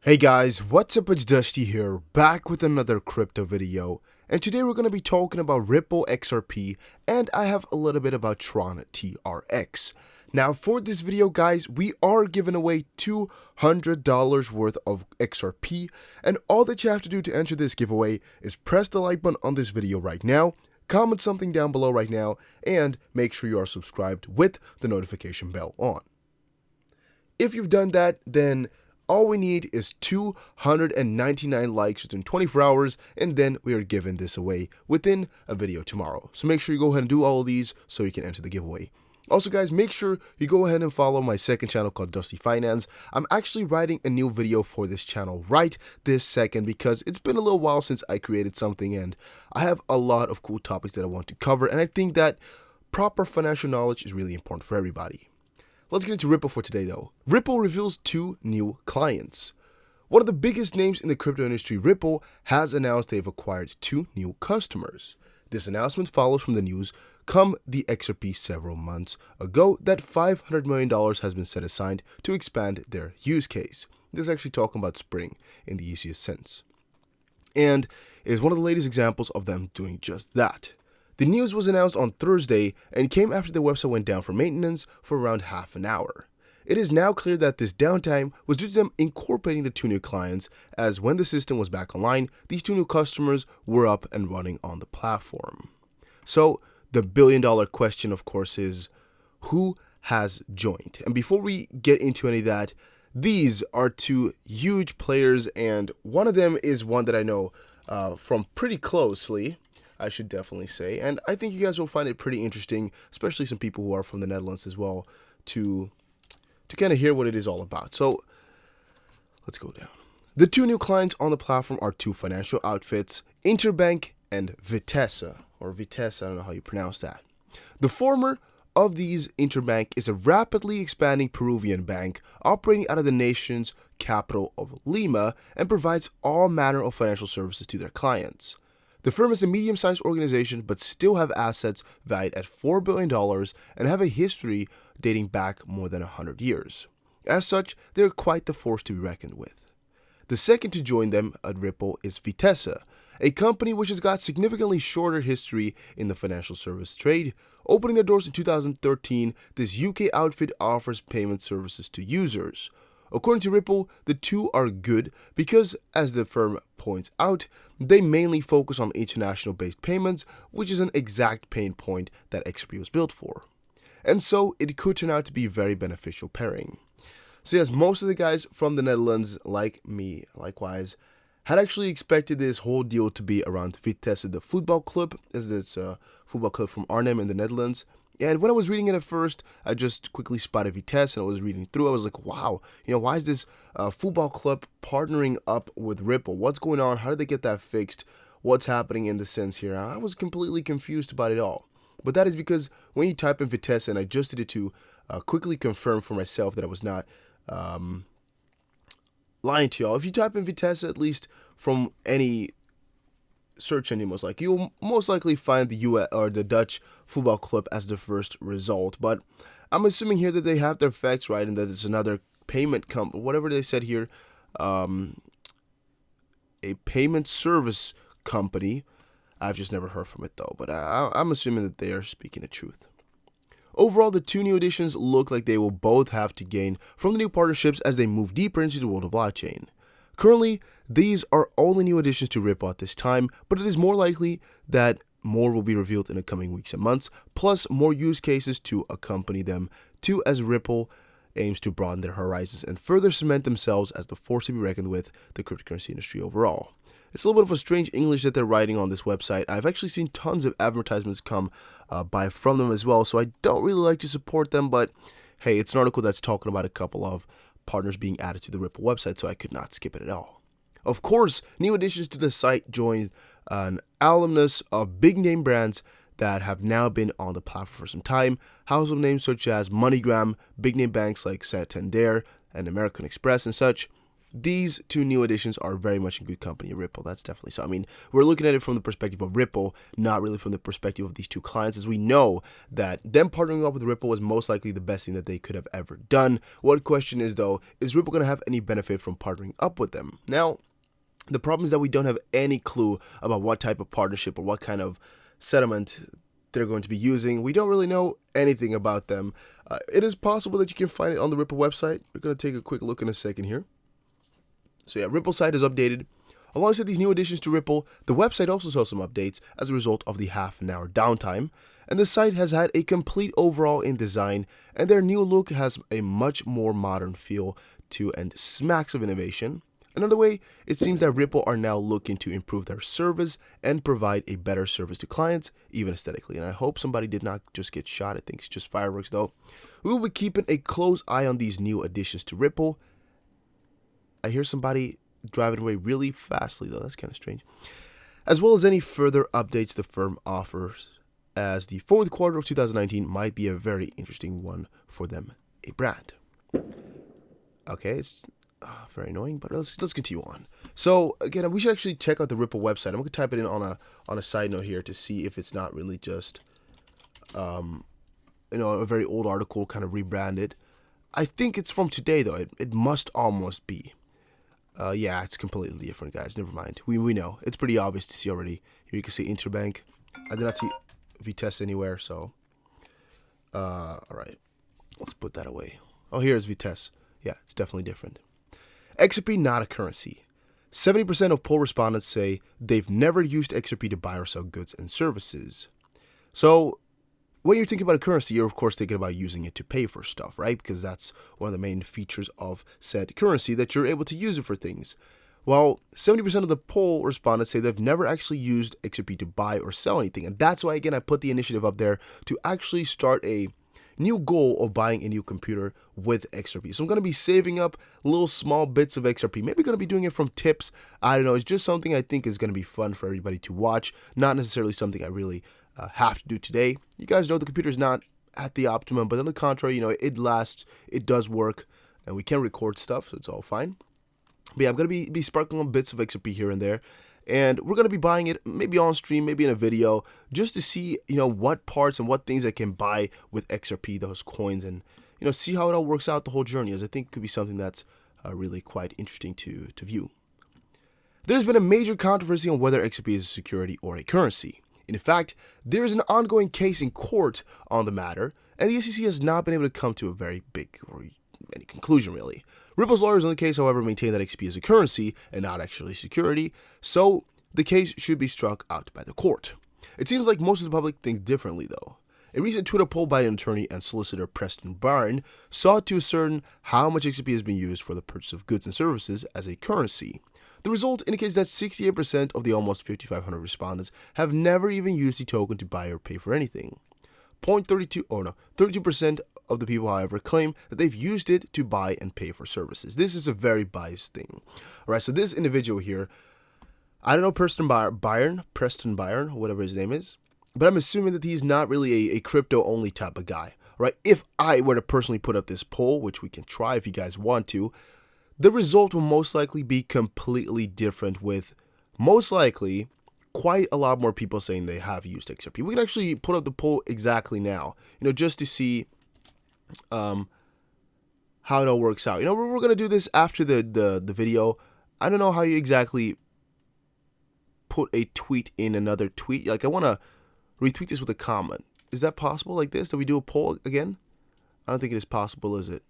Hey guys, what's up? It's Dusty here, back with another crypto video, and today we're going to be talking about Ripple XRP, and I have a little bit about Tron TRX. Now for this video guys, we are giving away $200 worth of XRP, and all that you have to do to enter this giveaway is press the like button on this video right now, comment something down below right now, and make sure you are subscribed with the notification bell on. If you've done that, then all we need is 299 likes within 24 hours, and then we are giving this away within a video tomorrow. So make sure you go ahead and do all of these so you can enter the giveaway. Also guys, make sure you go ahead and follow my second channel called Dusty Finance. I'm actually writing a new video for this channel right this second because it's been a little while since I created something, and I have a lot of cool topics that I want to cover, and I think that proper financial knowledge is really important for everybody. Let's get into Ripple for today though. Ripple reveals 2 new clients. One of the biggest names in the crypto industry, Ripple, has announced they've acquired 2 new customers. This announcement follows from the news come the XRP several months ago that $500 million has been set aside to expand their use case. This is actually talking about Spring in the easiest sense, and is one of the latest examples of them doing just that. The news was announced on Thursday and came after the website went down for maintenance for around half an hour. It is now clear that this downtime was due to them incorporating the 2 new clients, as when the system was back online, these 2 new customers were up and running on the platform. So the billion-dollar question, of course, is who has joined? And before we get into any of that, these are 2 huge players, and one of them is one that I know from pretty closely, I should definitely say, and I think you guys will find it pretty interesting, especially some people who are from the Netherlands as well, to kind of hear what it is all about. So let's go down. The 2 new clients on the platform are 2 financial outfits, Interbank and Vitesse, or Vitesse, I don't know how you pronounce that. The former of these, Interbank, is a rapidly expanding Peruvian bank operating out of the nation's capital of Lima and provides all manner of financial services to their clients. The firm is a medium-sized organization but still have assets valued at $4 billion and have a history dating back more than 100 years. As such, they are quite the force to be reckoned with. The second to join them at Ripple is Vitesse, a company which has got significantly shorter history in the financial service trade. Opening their doors in 2013, this UK outfit offers payment services to users. According to Ripple, the 2 are good because, as the firm points out, they mainly focus on international-based payments, which is an exact pain point that XRP was built for. And so, it could turn out to be a very beneficial pairing. So yes, most of the guys from the Netherlands, like me, likewise, had actually expected this whole deal to be around Vitesse, the football club, as this football club from Arnhem in the Netherlands. And when I was reading it at first, I just quickly spotted Vitesse, and I was reading through. I was like, wow, why is this football club partnering up with Ripple? What's going on? How did they get that fixed? What's happening in the sense here? I was completely confused about it all. But that is because when you type in Vitesse, and I just did it to quickly confirm for myself that I was not lying to y'all. If you type in Vitesse, at least from any search engine, you'll most likely find the US or the Dutch football club as the first result. But I'm assuming here that they have their facts right and that it's another payment company, whatever they said here, a payment service company. I've just never heard from it though, but I'm assuming that they are speaking the truth. Overall, the 2 new additions look like they will both have to gain from the new partnerships as they move deeper into the world of blockchain. Currently, these are only new additions to Ripple at this time, but it is more likely that more will be revealed in the coming weeks and months, plus more use cases to accompany them too, as Ripple aims to broaden their horizons and further cement themselves as the force to be reckoned with the cryptocurrency industry overall. It's a little bit of a strange English that they're writing on this website. I've actually seen tons of advertisements come by from them as well, so I don't really like to support them, but hey, it's an article that's talking about a couple of partners being added to the Ripple website, so I could not skip it at all. Of course, new additions to the site join an alumnus of big name brands that have now been on the platform for some time. Household names such as MoneyGram, big name banks like Santander and American Express and such, these two new additions are very much in good company. Ripple, that's definitely so. I mean, we're looking at it from the perspective of Ripple, not really from the perspective of these two clients, as we know that them partnering up with Ripple was most likely the best thing that they could have ever done. One question is, though, is Ripple going to have any benefit from partnering up with them? Now, the problem is that we don't have any clue about what type of partnership or what kind of settlement they're going to be using. We don't really know anything about them. It is possible that you can find it on the Ripple website. We're going to take a quick look in a second here. So yeah, Ripple site is updated. Alongside these new additions to Ripple, the website also saw some updates as a result of the half-an-hour downtime. And the site has had a complete overhaul in design, and their new look has a much more modern feel to and smacks of innovation. Another way, it seems that Ripple are now looking to improve their service and provide a better service to clients, even aesthetically. And I hope somebody did not just get shot. I think it's just fireworks, though. We will be keeping a close eye on these new additions to Ripple. I hear somebody driving away really fastly, though. That's kind of strange. As well as any further updates the firm offers, as the fourth quarter of 2019 might be a very interesting one for them, a brand. Okay, it's very annoying, but let's continue on. So again, we should actually check out the Ripple website. I'm going to type it in on a side note here to see if it's not really just a very old article kind of rebranded. I think it's from today, though. It must almost be. Yeah, it's completely different, guys. Never mind. We know. It's pretty obvious to see already. Here you can see Interbank. I did not see Vitesse anywhere, so. All right. Let's put that away. Oh, here's Vitesse. Yeah, it's definitely different. XRP not a currency. 70% of poll respondents say they've never used XRP to buy or sell goods and services. So, when you're thinking about a currency, you're of course thinking about using it to pay for stuff, right? Because that's one of the main features of said currency, that you're able to use it for things. Well, 70% of the poll respondents say they've never actually used XRP to buy or sell anything. And that's why, again, I put the initiative up there to actually start a new goal of buying a new computer with XRP. So I'm going to be saving up little small bits of XRP. Maybe going to be doing it from tips. I don't know. It's just something I think is going to be fun for everybody to watch. Not necessarily something I really have to do today. You guys know the computer is not at the optimum, but on the contrary, it lasts, it does work, and we can record stuff, so it's all fine. But yeah, I'm going to be sparkling on bits of XRP here and there, and we're going to be buying it maybe on stream, maybe in a video, just to see, what parts and what things I can buy with XRP, those coins, and, see how it all works out the whole journey, as I think it could be something that's really quite interesting to view. There's been a major controversy on whether XRP is a security or a currency. In fact, there is an ongoing case in court on the matter, and the SEC has not been able to come to a very big or any conclusion, really. Ripple's lawyers on the case, however, maintain that XRP is a currency and not actually security, so the case should be struck out by the court. It seems like most of the public think differently, though. A recent Twitter poll by an attorney and solicitor, Preston Byrne, sought to ascertain how much XRP has been used for the purchase of goods and services as a currency. The result indicates that 68% of the almost 5,500 respondents have never even used the token to buy or pay for anything. 32% of the people, however, claim that they've used it to buy and pay for services. This is a very biased thing. All right, so this individual here, I don't know Preston Byrne, whatever his name is, but I'm assuming that he's not really a crypto-only type of guy. All right, if I were to personally put up this poll, which we can try if you guys want to, the result will most likely be completely different, with most likely quite a lot more people saying they have used XRP. We can actually put up the poll exactly now, just to see how it all works out. We're going to do this after the video. I don't know how you exactly put a tweet in another tweet. Like, I want to retweet this with a comment. Is that possible like this? Do we do a poll again? I don't think it is possible, is it?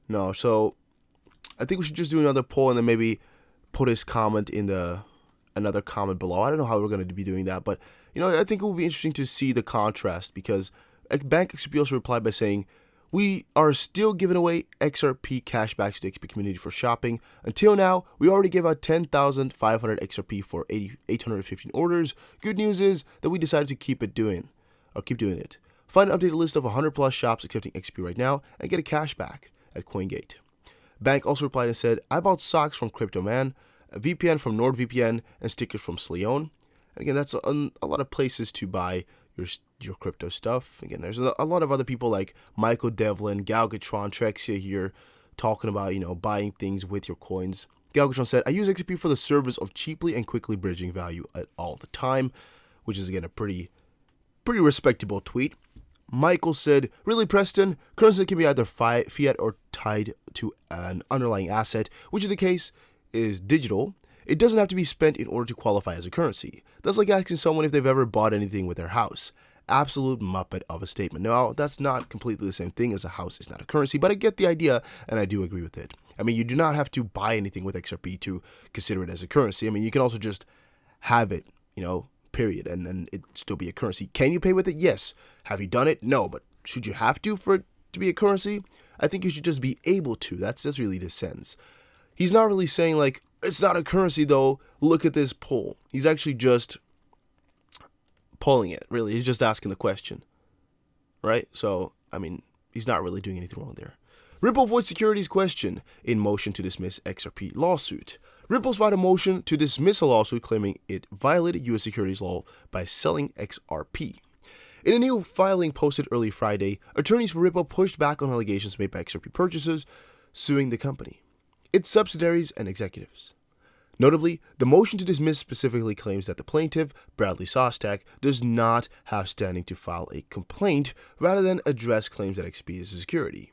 No, so I think we should just do another poll and then maybe put his comment in another comment below. I don't know how we're going to be doing that, but I think it will be interesting to see the contrast, because Bank XRP also replied by saying, "We are still giving away XRP cashback to the XRP community for shopping. Until now, we already gave out 10,500 XRP for 815 orders. Good news is that we decided to keep doing it. Find an updated list of 100 plus shops accepting XRP right now and get a cashback at CoinGate." Bank also replied and said, "I bought socks from CryptoMan, a VPN from NordVPN, and stickers from Sleon." And again, that's a lot of places to buy your crypto stuff. Again, there's a lot of other people like Michael Devlin, Galgatron, Trexia here. talking about, buying things with your coins. Galgatron said, I use XRP for the service of cheaply and quickly bridging value at all the time, which is, again, a pretty respectable tweet. Michael said, really, Preston, currency can be either fiat or tied to an underlying asset, which in the case is digital. It doesn't have to be spent in order to qualify as a currency. That's like asking someone if they've ever bought anything with their house. Absolute muppet of a statement. Now, that's not completely the same thing as a house is not a currency, but I get the idea, and I do agree with it. I mean, you do not have to buy anything with XRP to consider it as a currency. I mean, you can also just have it, period, and it still be a currency. Can you pay with it? Yes. Have you done it? No. But should you have to for it to be a currency? I think you should just be able to. That's really the sense. He's not really saying, like, it's not a currency, though. Look at this poll. He's actually just polling it, really. He's just asking the question, right? So, I mean, he's not really doing anything wrong there. Ripple avoids securities question in motion to dismiss XRP lawsuit. Ripple's filed a motion to dismiss a lawsuit claiming it violated U.S. securities law by selling XRP. In a new filing posted early Friday, attorneys for Ripple pushed back on allegations made by XRP purchasers, suing the company, its subsidiaries, and executives. Notably, the motion to dismiss specifically claims that the plaintiff, Bradley Sostak, does not have standing to file a complaint rather than address claims that XRP is a security.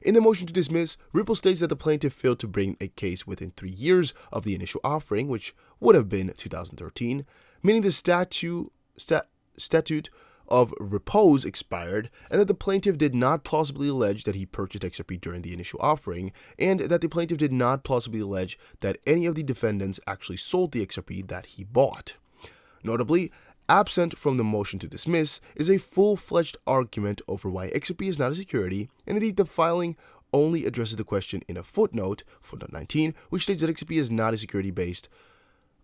In the motion to dismiss, Ripple states that the plaintiff failed to bring a case within 3 years of the initial offering, which would have been 2013, meaning the statute of repose expired, and that the plaintiff did not plausibly allege that he purchased XRP during the initial offering, and that the plaintiff did not plausibly allege that any of the defendants actually sold the XRP that he bought. Notably, absent from the motion to dismiss is a full-fledged argument over why XRP is not a security, and indeed the filing only addresses the question in a footnote 19, which states that XRP is not a security based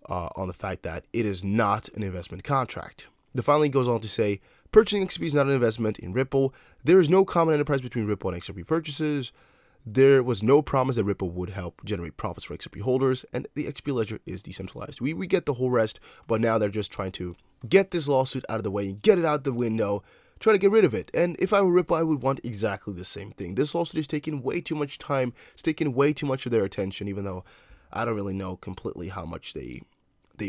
on the fact that it is not an investment contract. The filing goes on to say, purchasing XRP is not an investment in Ripple. There is no common enterprise between Ripple and XRP purchases. There was no promise that Ripple would help generate profits for XRP holders, and the XRP ledger is decentralized. We get the whole rest, but now they're just trying to get this lawsuit out of the way and get it out the window, try to get rid of it. And if I were Ripple, I would want exactly the same thing. This lawsuit is taking way too much time. It's taking way too much of their attention, even though I don't really know completely how much they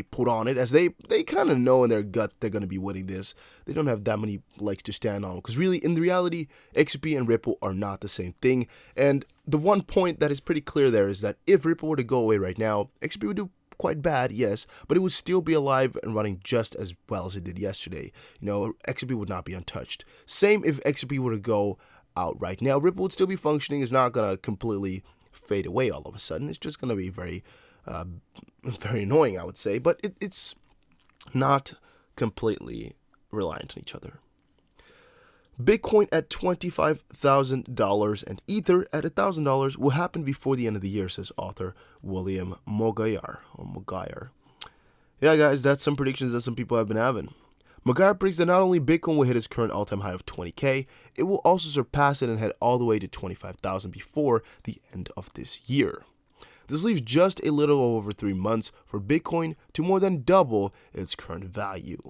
put on it, as they kind of know in their gut they're going to be winning this. They don't have that many legs to stand on, because really, in the reality, XRP and Ripple are not the same thing. And the one point that is pretty clear there is that if Ripple were to go away right now, XRP would do quite bad, yes, but it would still be alive and running just as well as it did yesterday. XRP would not be untouched. Same if XRP were to go out right now, Ripple would still be functioning. It's not going to completely fade away all of a sudden. It's just going to be very annoying, I would say, but it's not completely reliant on each other. Bitcoin at $25,000 and Ether at $1,000 will happen before the end of the year, says author William Mogayer. Yeah, guys, that's some predictions that some people have been having. Mogayer predicts that not only Bitcoin will hit its current all-time high of 20K, it will also surpass it and head all the way to 25,000 before the end of this year. This leaves just a little over 3 months for Bitcoin to more than double its current value.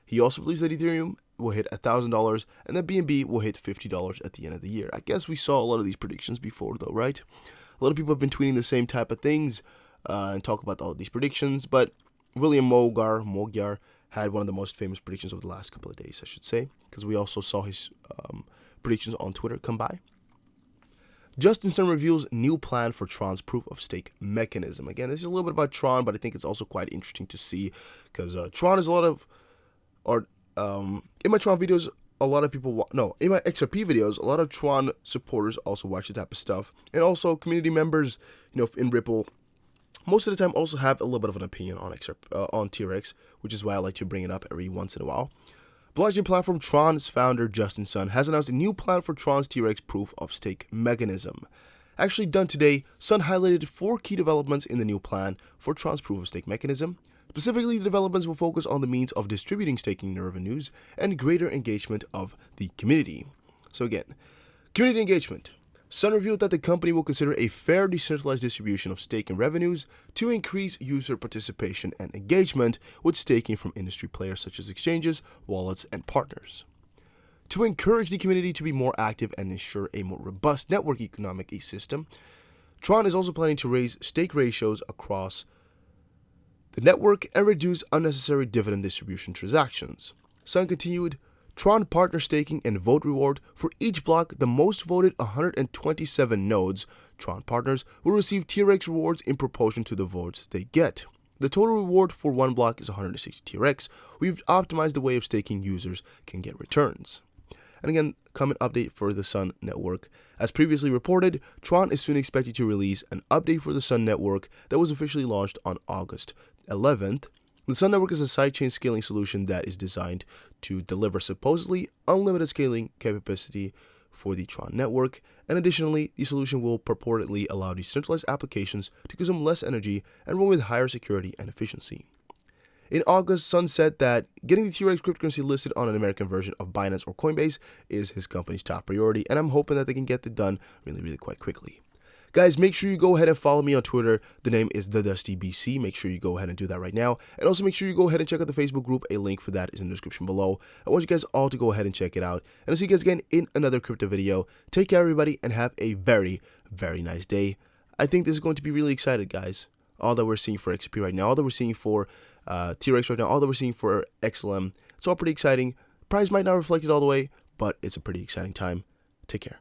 He also believes that Ethereum will hit $1,000 and that BNB will hit $50 at the end of the year. I guess we saw a lot of these predictions before, though, right? A lot of people have been tweeting the same type of things and talk about all of these predictions, but William Mogayer had one of the most famous predictions of the last couple of days, I should say, because we also saw his predictions on Twitter come by. Justin Sun reveals new plan for Tron's proof-of-stake mechanism. Again, this is a little bit about Tron, but I think it's also quite interesting to see, because Tron is in my Tron videos, a lot of people, in my XRP videos, a lot of Tron supporters also watch the type of stuff, and also community members, in Ripple, most of the time also have a little bit of an opinion on on TRX, which is why I like to bring it up every once in a while. Blockchain platform Tron's founder, Justin Sun, has announced a new plan for Tron's TRX proof-of-stake mechanism. Actually done today, Sun highlighted 4 key developments in the new plan for Tron's proof-of-stake mechanism. Specifically, the developments will focus on the means of distributing staking revenues and greater engagement of the community. So again, community engagement. Sun revealed that the company will consider a fair decentralized distribution of staking revenues to increase user participation and engagement with staking from industry players such as exchanges, wallets, and partners. To encourage the community to be more active and ensure a more robust network economic system, Tron is also planning to raise stake ratios across the network and reduce unnecessary dividend distribution transactions. Sun continued, Tron partner staking and vote reward for each block. The most voted 127 nodes, Tron partners, will receive TRX rewards in proportion to the votes they get. The total reward for one block is 160 TRX. We've optimized the way of staking users can get returns. And again, comment update for the Sun network. As previously reported, Tron is soon expected to release an update for the Sun network that was officially launched on August 11th. The Sun network is a sidechain scaling solution that is designed to deliver supposedly unlimited scaling capacity for the Tron network, and additionally, the solution will purportedly allow decentralized applications to consume less energy and run with higher security and efficiency. In August, Sun said that getting the TRX cryptocurrency listed on an American version of Binance or Coinbase is his company's top priority, and I'm hoping that they can get it done really quite quickly. Guys, make sure you go ahead and follow me on Twitter. The name is TheDustyBC. Make sure you go ahead and do that right now. And also make sure you go ahead and check out the Facebook group. A link for that is in the description below. I want you guys all to go ahead and check it out. And I'll see you guys again in another crypto video. Take care, everybody, and have a very nice day. I think this is going to be really exciting, guys. All that we're seeing for XRP right now, all that we're seeing for TRX right now, all that we're seeing for XLM. It's all pretty exciting. Price might not reflect it all the way, but it's a pretty exciting time. Take care.